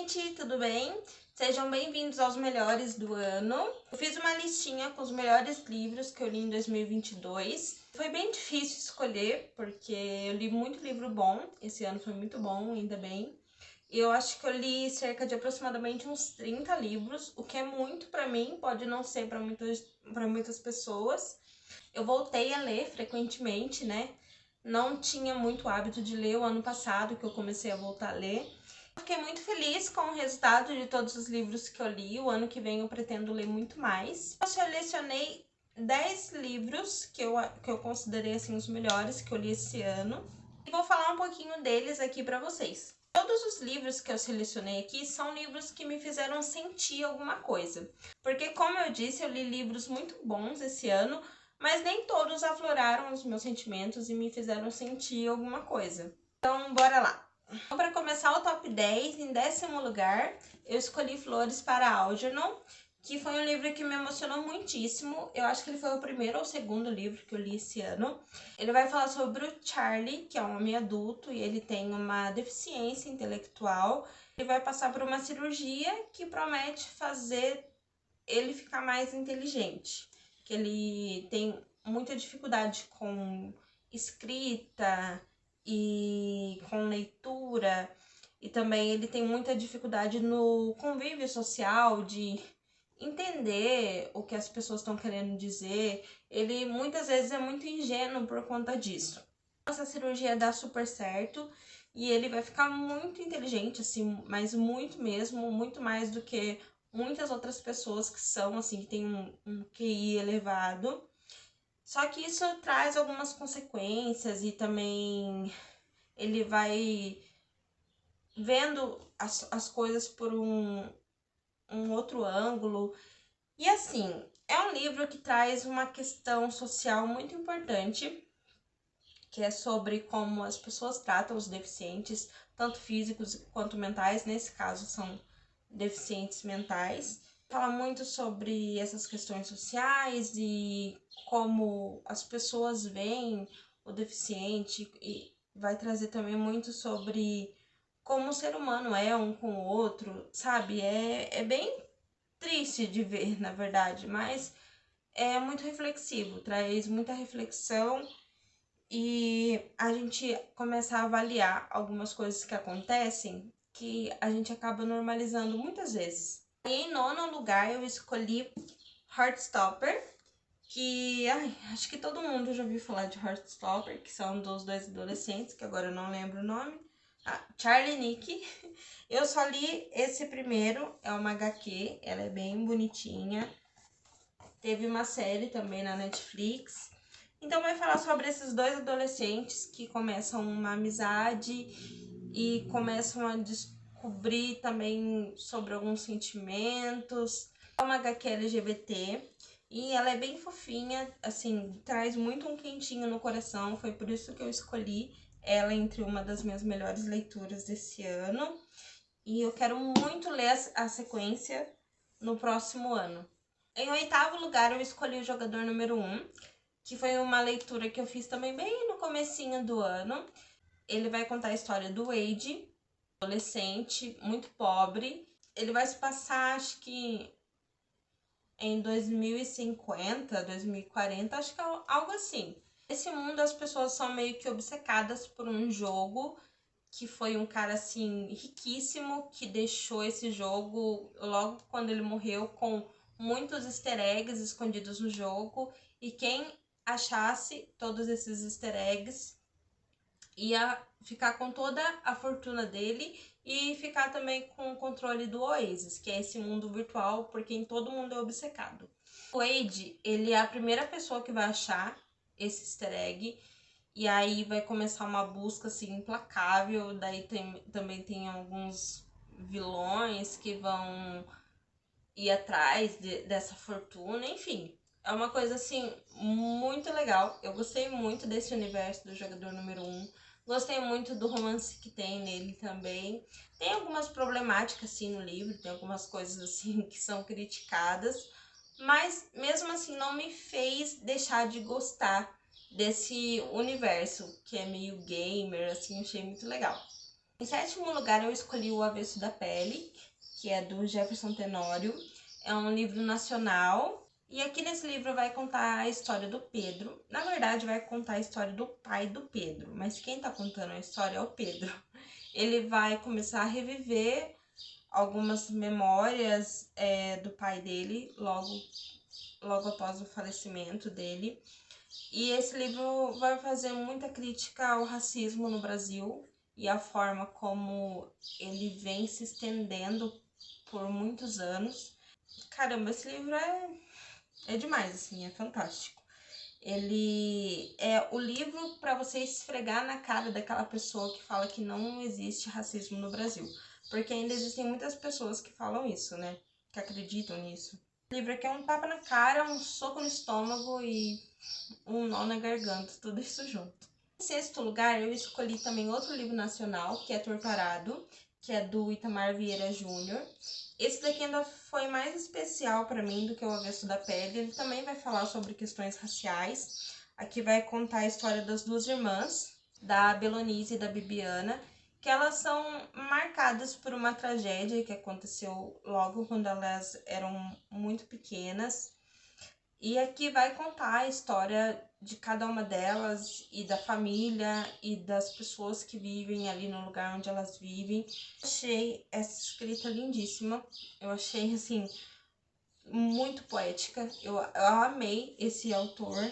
gente, tudo bem? Sejam bem-vindos aos melhores do ano. Eu fiz uma listinha com os melhores livros que eu li em 2022. Foi bem difícil escolher, porque eu li muito livro bom. Esse ano foi muito bom, ainda bem. Eu acho que eu li cerca de aproximadamente uns 30 livros, o que é muito pra mim, pode não ser pra muitas pessoas. Eu voltei a ler frequentemente, né? Não tinha muito hábito de ler o ano passado, que eu comecei a voltar a ler. Fiquei muito feliz com o resultado de todos os livros que eu li. O ano que vem eu pretendo ler muito mais. Eu selecionei 10 livros que eu considerei assim, os melhores que eu li esse ano. E vou falar um pouquinho deles aqui pra vocês. Todos os livros que eu selecionei aqui são livros que me fizeram sentir alguma coisa. Porque, como eu disse, eu li livros muito bons esse ano, mas nem todos afloraram os meus sentimentos e me fizeram sentir alguma coisa. Então, bora lá! Então, para começar o top 10, em 10º lugar, eu escolhi Flores para Algernon, que foi um livro que me emocionou muitíssimo. Eu acho que ele foi o primeiro ou segundo livro que eu li esse ano. Ele vai falar sobre o Charlie, que é um homem adulto e ele tem uma deficiência intelectual. Ele vai passar por uma cirurgia que promete fazer ele ficar mais inteligente. Que ele tem muita dificuldade com escrita e com leitura, e também ele tem muita dificuldade no convívio social, de entender o que as pessoas estão querendo dizer. Ele muitas vezes é muito ingênuo por conta disso. Essa cirurgia dá super certo e ele vai ficar muito inteligente, assim, mas muito mesmo, muito mais do que muitas outras pessoas que são, assim, que tem um QI elevado. Só que isso traz algumas consequências e também ele vai vendo as coisas por um outro ângulo. E assim, é um livro que traz uma questão social muito importante, que é sobre como as pessoas tratam os deficientes, tanto físicos quanto mentais, nesse caso são deficientes mentais. Fala muito sobre essas questões sociais e como as pessoas veem o deficiente, e vai trazer também muito sobre como o ser humano é um com o outro, sabe? É bem triste de ver, na verdade, mas é muito reflexivo, traz muita reflexão e a gente começa a avaliar algumas coisas que acontecem que a gente acaba normalizando muitas vezes. E em 9º lugar eu escolhi Heartstopper, que acho que todo mundo já ouviu falar de Heartstopper, que são dos dois adolescentes, que agora eu não lembro o nome, Charlie e Nick. Eu só li esse primeiro, é uma HQ, ela é bem bonitinha. Teve uma série também na Netflix. Então vai falar sobre esses dois adolescentes que começam uma amizade e começam a descobrir também sobre alguns sentimentos. É uma HQ LGBT e ela é bem fofinha, assim, traz muito um quentinho no coração. Foi por isso que eu escolhi ela entre uma das minhas melhores leituras desse ano. E eu quero muito ler a sequência no próximo ano. Em 8º lugar, eu escolhi o Jogador Número 1, que foi uma leitura que eu fiz também bem no comecinho do ano. Ele vai contar a história do Wade, adolescente, muito pobre. Ele vai se passar, acho que em 2050, 2040, acho que é algo assim. Nesse mundo as pessoas são meio que obcecadas por um jogo, que foi um cara assim riquíssimo que deixou esse jogo logo quando ele morreu com muitos easter eggs escondidos no jogo, e quem achasse todos esses easter eggs ia ficar com toda a fortuna dele e ficar também com o controle do Oasis, que é esse mundo virtual por quem todo mundo é obcecado. O Wade, ele é a primeira pessoa que vai achar esse easter egg, e aí vai começar uma busca assim implacável. Daí também tem alguns vilões que vão ir atrás dessa fortuna, enfim. É uma coisa assim muito legal. Eu gostei muito desse universo do Jogador Número 1. Gostei muito do romance que tem nele também. Tem algumas problemáticas assim no livro, tem algumas coisas assim que são criticadas, mas mesmo assim não me fez deixar de gostar desse universo que é meio gamer, assim, achei muito legal. Em sétimo lugar, eu escolhi O Avesso da Pele, que é do Jefferson Tenório. É um livro nacional. E aqui nesse livro vai contar a história do Pedro. Na verdade, vai contar a história do pai do Pedro, mas quem tá contando a história é o Pedro. Ele vai começar a reviver algumas memórias do pai dele logo após o falecimento dele. E esse livro vai fazer muita crítica ao racismo no Brasil e a forma como ele vem se estendendo por muitos anos. Caramba, esse livro é demais, assim, é fantástico. Ele é o livro para você esfregar na cara daquela pessoa que fala que não existe racismo no Brasil. Porque ainda existem muitas pessoas que falam isso, né? Que acreditam nisso. O livro aqui é um tapa na cara, um soco no estômago e um nó na garganta, tudo isso junto. Em sexto lugar, eu escolhi também outro livro nacional, que é Torturado, que é do Itamar Vieira Júnior. Esse daqui ainda foi mais especial para mim do que O Avesso da Pele. Ele também vai falar sobre questões raciais. Aqui vai contar a história das duas irmãs, da Belonise e da Bibiana, que elas são marcadas por uma tragédia que aconteceu logo quando elas eram muito pequenas. E aqui vai contar a história de cada uma delas e da família e das pessoas que vivem ali no lugar onde elas vivem. Achei essa escrita lindíssima. Eu achei, assim, muito poética. Eu amei esse autor.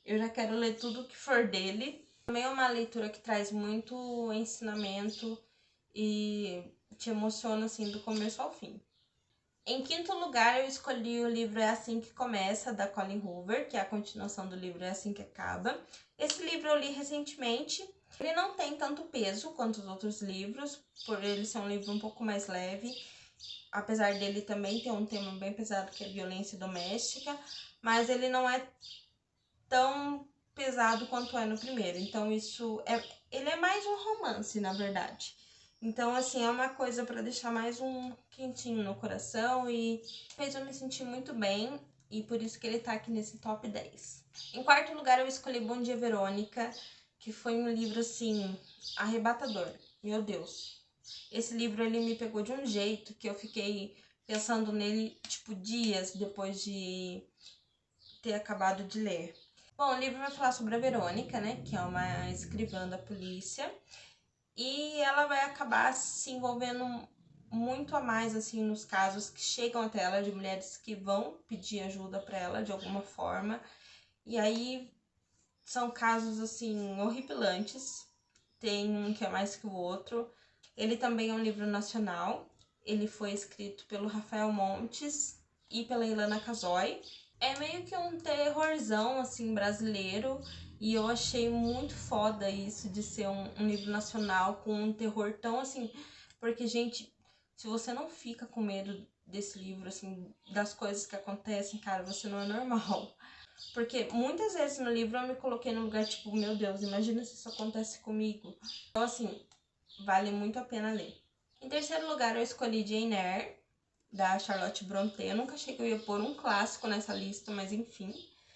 Eu já quero ler tudo que for dele. Também é uma leitura que traz muito ensinamento e te emociona, assim, do começo ao fim. Em quinto lugar, eu escolhi o livro É Assim Que Começa, da Colleen Hoover, que é a continuação do livro É Assim Que Acaba. Esse livro eu li recentemente. Ele não tem tanto peso quanto os outros livros, por ele ser um livro um pouco mais leve, apesar dele também ter um tema bem pesado que é violência doméstica, mas ele não é tão pesado quanto é no primeiro. Então ele é mais um romance, na verdade. Então, assim, é uma coisa para deixar mais um quentinho no coração e fez eu me sentir muito bem e por isso que ele tá aqui nesse top 10. Em quarto lugar, eu escolhi Bom Dia, Verônica, que foi um livro, assim, arrebatador. Meu Deus. Esse livro, ele me pegou de um jeito que eu fiquei pensando nele, tipo, dias depois de ter acabado de ler. Bom, o livro vai falar sobre a Verônica, né, que é uma escrivã da polícia, e ela vai acabar se envolvendo muito a mais, assim, nos casos que chegam até ela, de mulheres que vão pedir ajuda para ela de alguma forma, e aí são casos, assim, horripilantes, tem um que é mais que o outro. Ele também é um livro nacional, ele foi escrito pelo Rafael Montes e pela Ilana Casoy. É meio que um terrorzão, assim, brasileiro. E eu achei muito foda isso de ser um livro nacional com um terror tão, assim... Porque, gente, se você não fica com medo desse livro, assim, das coisas que acontecem, cara, você não é normal. Porque muitas vezes no livro eu me coloquei num lugar tipo, meu Deus, imagina se isso acontece comigo. Então, assim, vale muito a pena ler. Em terceiro lugar, eu escolhi Jane Eyre, da Charlotte Brontë. Eu nunca achei que eu ia pôr um clássico nessa lista, mas enfim.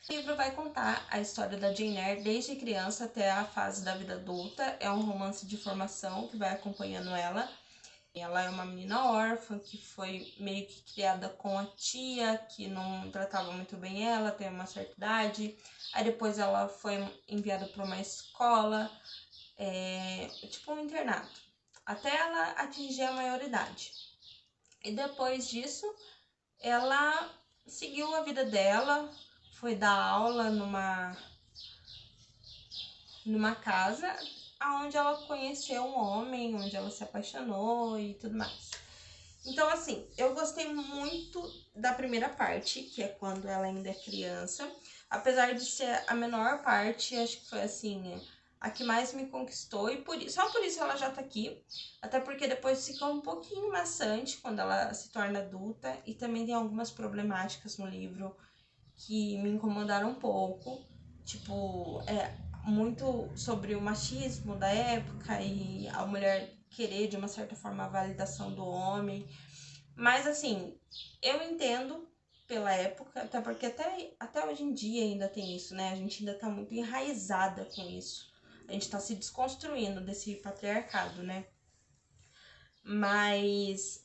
O livro vai contar a história da Jane Eyre desde criança até a fase da vida adulta. É um romance de formação que vai acompanhando ela. Ela é uma menina órfã que foi meio que criada com a tia, que não tratava muito bem ela, tem uma certa idade. Aí depois ela foi enviada para uma escola, tipo um internato, até ela atingir a maioridade. E depois disso, ela seguiu a vida dela, foi dar aula numa casa onde ela conheceu um homem, onde ela se apaixonou e tudo mais. Então, assim, eu gostei muito da primeira parte, que é quando ela ainda é criança. Apesar de ser a menor parte, acho que foi, assim, a que mais me conquistou. E só por isso ela já tá aqui. Até porque depois fica um pouquinho maçante quando ela se torna adulta. E também tem algumas problemáticas no livro que me incomodaram um pouco. Tipo, muito sobre o machismo da época e a mulher querer, de uma certa forma, a validação do homem. Mas, assim, eu entendo pela época, até porque até hoje em dia ainda tem isso, né? A gente ainda tá muito enraizada com isso. A gente tá se desconstruindo desse patriarcado, né? mas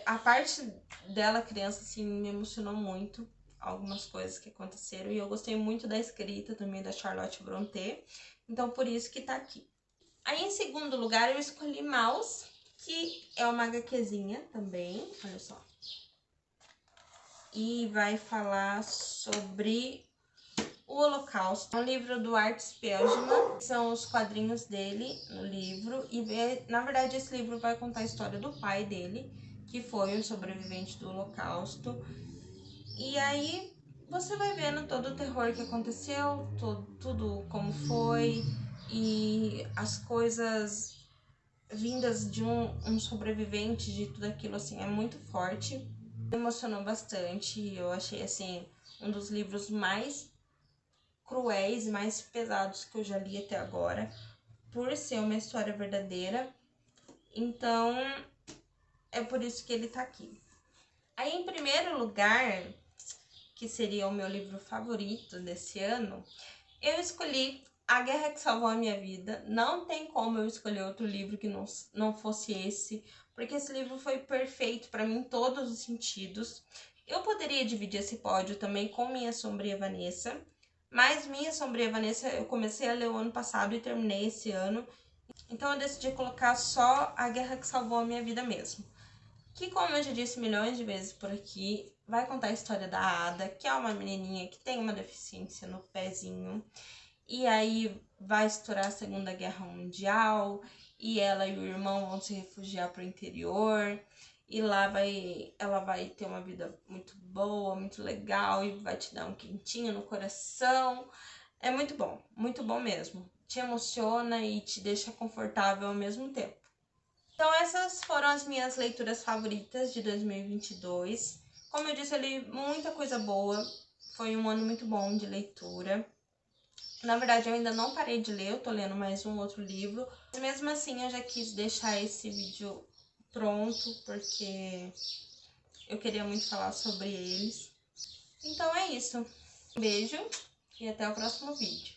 a parte dela, criança, assim, me emocionou muito. Algumas coisas que aconteceram. E eu gostei muito da escrita também da Charlotte Brontë. Então, por isso que tá aqui. Aí, em segundo lugar, eu escolhi Maus, que é uma HQzinha também. Olha só. E vai falar sobre o Holocausto. É um livro do Art Spiegelman, são os quadrinhos dele no livro. E, na verdade, esse livro vai contar a história do pai dele, que foi um sobrevivente do Holocausto. E aí você vai vendo todo o terror que aconteceu, tudo como foi, e as coisas vindas de um sobrevivente de tudo aquilo, assim, é muito forte. Me emocionou bastante, eu achei, assim, um dos livros mais cruéis e mais pesados que eu já li até agora, por ser uma história verdadeira. Então, é por isso que ele tá aqui. Aí, em primeiro lugar, que seria o meu livro favorito desse ano, eu escolhi A Guerra que Salvou a Minha Vida. Não tem como eu escolher outro livro que não fosse esse, porque esse livro foi perfeito para mim em todos os sentidos. Eu poderia dividir esse pódio também com Minha Sombria Vanessa, mas Minha Sombria Vanessa eu comecei a ler o ano passado e terminei esse ano, então eu decidi colocar só A Guerra que Salvou a Minha Vida mesmo. Que, como eu já disse milhões de vezes por aqui, vai contar a história da Ada, que é uma menininha que tem uma deficiência no pezinho. E aí vai estourar a Segunda Guerra Mundial, e ela e o irmão vão se refugiar para o interior. E lá ela vai ter uma vida muito boa, muito legal, e vai te dar um quentinho no coração. É muito bom mesmo. Te emociona e te deixa confortável ao mesmo tempo. Então essas foram as minhas leituras favoritas de 2022. Como eu disse, eu li muita coisa boa. Foi um ano muito bom de leitura. Na verdade, eu ainda não parei de ler, eu tô lendo mais um outro livro. Mas mesmo assim, eu já quis deixar esse vídeo pronto, porque eu queria muito falar sobre eles. Então é isso. Um beijo e até o próximo vídeo.